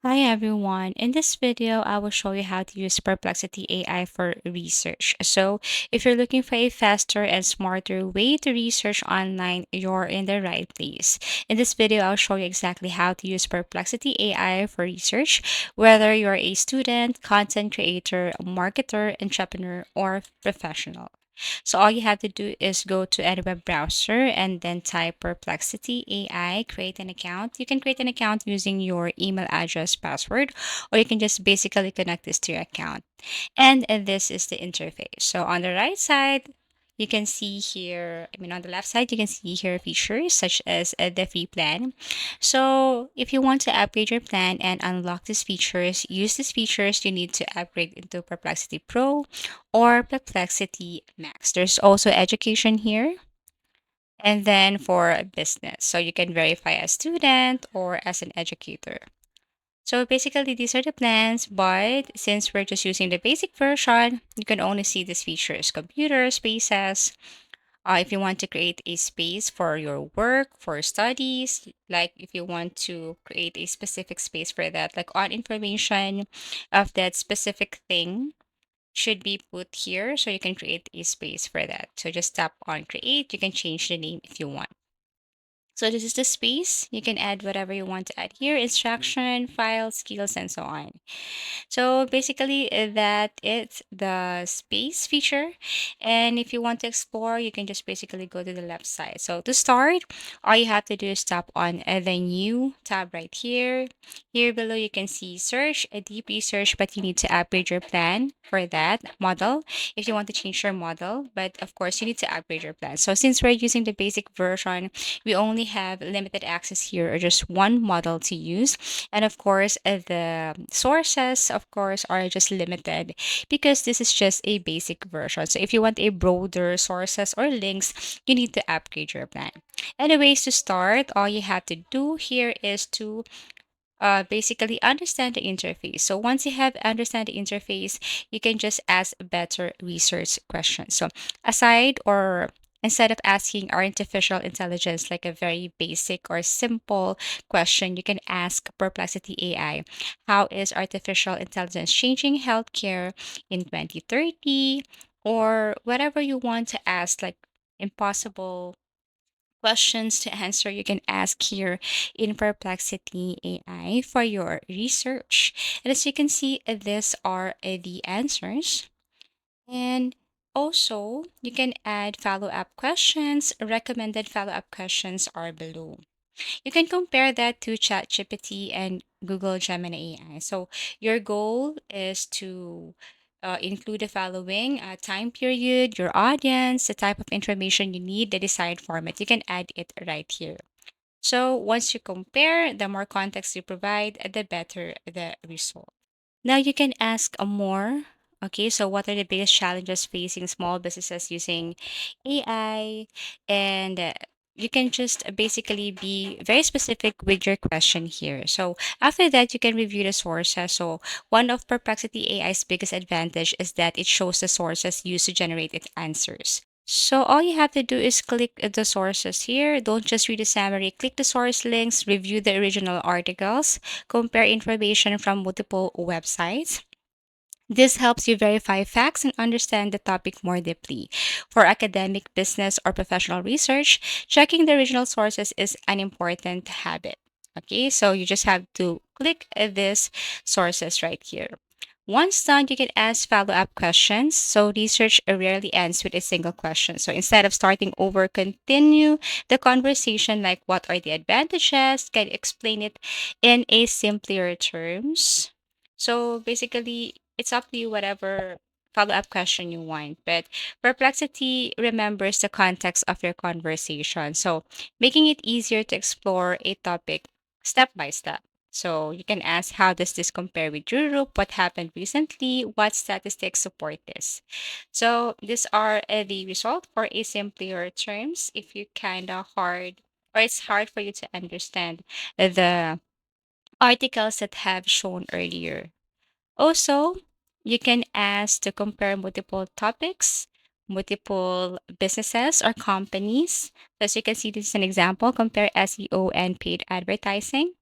Hi everyone. In this video, I will show you how to use Perplexity AI for research. So, if you're looking for a faster and smarter way to research online, you're in the right place. In this video, I'll show you exactly how to use Perplexity AI for research, whether you're a student, content creator, marketer, entrepreneur, or professional. So all you have to do is go to any web browser and then type Perplexity AI, create an account. You can create an account using your email address, password, or you can just basically connect this to your account. And this is the interface. So on the right side, you can see here, on the left side, you can see here features such as the free plan. So if you want to upgrade your plan and unlock these features, use these features, you need to upgrade into Perplexity Pro or Perplexity Max. There's also education here. And then for business. So you can verify as student or as an educator. So basically, these are the plans, but since we're just using the basic version, you can only see these features: computer spaces. If you want to create a space for your work, for studies, like if you want to create a specific space for that, like on information of that specific thing should be put here. So you can create a space for that. So just tap on create. You can change the name if you want. So this is the space. You can add whatever you want to add here, instruction, files, skills, and so on. So basically, that is the space feature. And if you want to explore, you can just basically go to the left side. So to start, all you have to do is tap on the new tab right here. Here below, you can see search, a deep research, but you need to upgrade your plan for that model if you want to change your model. But of course, you need to upgrade your plan. So since we're using the basic version, we only have limited access here or just one model to use. And of course, the sources, of course, are just limited because this is just a basic version. So if you want a broader sources or links, you need to upgrade your plan. Anyways, to start, all you have to do here is to basically understand the interface. So once you have understand the interface, you can just ask better research questions. So aside or instead of asking artificial intelligence like a very basic or simple question, you can ask Perplexity AI, how is artificial intelligence changing healthcare in 2030? Or whatever you want to ask, like impossible questions to answer, you can ask here in Perplexity AI for your research. And as you can see, these are the answers. And also, you can add follow up questions. Recommended follow up questions are below. You can compare that to ChatGPT and Google Gemini AI. So your goal is to include the following time period, your audience, the type of information you need, the desired format. You can add it right here. So once you compare, the more context you provide, the better the result. Now you can ask more. Okay, so what are the biggest challenges facing small businesses using AI? And you can just basically be very specific with your question here. So after that, you can review the sources. So one of Perplexity AI's biggest advantage is that it shows the sources used to generate its answers. So all you have to do is click the sources here. Don't just read the summary. Click the source links, review the original articles, compare information from multiple websites. This helps you verify facts and understand the topic more deeply. For academic, business, or professional research, checking the original sources is an important habit. Okay, so you just have to click these sources right here. Once done, you can ask follow up questions. So, research rarely ends with a single question. So, instead of starting over, continue the conversation like what are the advantages? Can you explain it in a simpler terms? So, basically, it's up to you, whatever follow up question you want. But Perplexity remembers the context of your conversation. So, making it easier to explore a topic step by step. So you can ask, how does this compare with Europe? What happened recently? What statistics support this? So these are the result for a simpler terms. If you kind of hard or it's hard for you to understand the articles that have shown earlier. Also, you can ask to compare multiple topics, multiple businesses or companies. As you can see, this is an example. Compare SEO and paid advertising.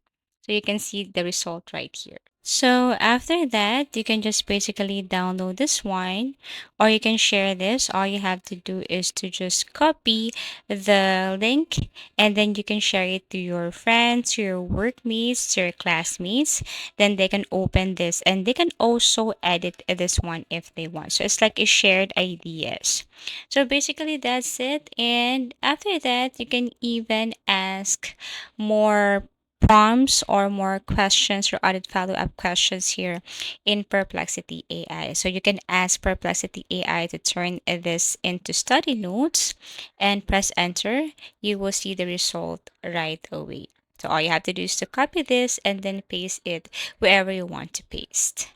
So you can see the result right here. So after that, you can just basically download this one or you can share this. All you have to do is to just copy the link and then you can share it to your friends, to your workmates, to your classmates. Then they can open this and they can also edit this one if they want. So it's like a shared ideas. So basically that's it. And after that, you can even ask more prompts or more questions or other follow-up questions here in Perplexity AI. So you can ask Perplexity AI to turn this into study notes and press enter. You will see the result right away. So all you have to do is to copy this and then paste it wherever you want to paste.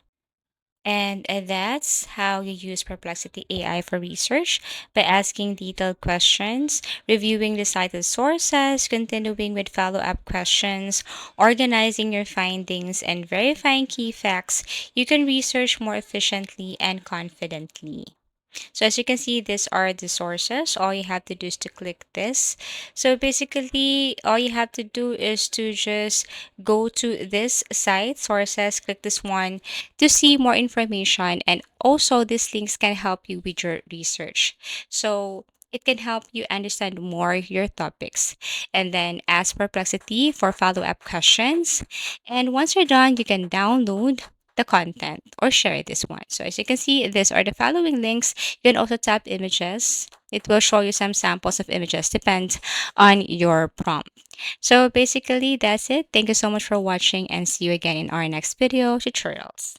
And that's how you use Perplexity AI for research by asking detailed questions, reviewing the cited sources, continuing with follow up questions, organizing your findings, and verifying key facts. You can research more efficiently and confidently. So as you can see, these are the sources. All you have to do is to click this. So basically, all you have to do is to just go to this site, sources, click this one to see more information. And also, these links can help you with your research. So it can help you understand more your topics. And then ask Perplexity for follow-up questions. And once you're done, you can download the content or share this one. So as you can see, these are the following links. You can also tap images. It will show you some samples of images, depends on your prompt. So basically, that's it. Thank you so much for watching and see you again in our next video tutorials.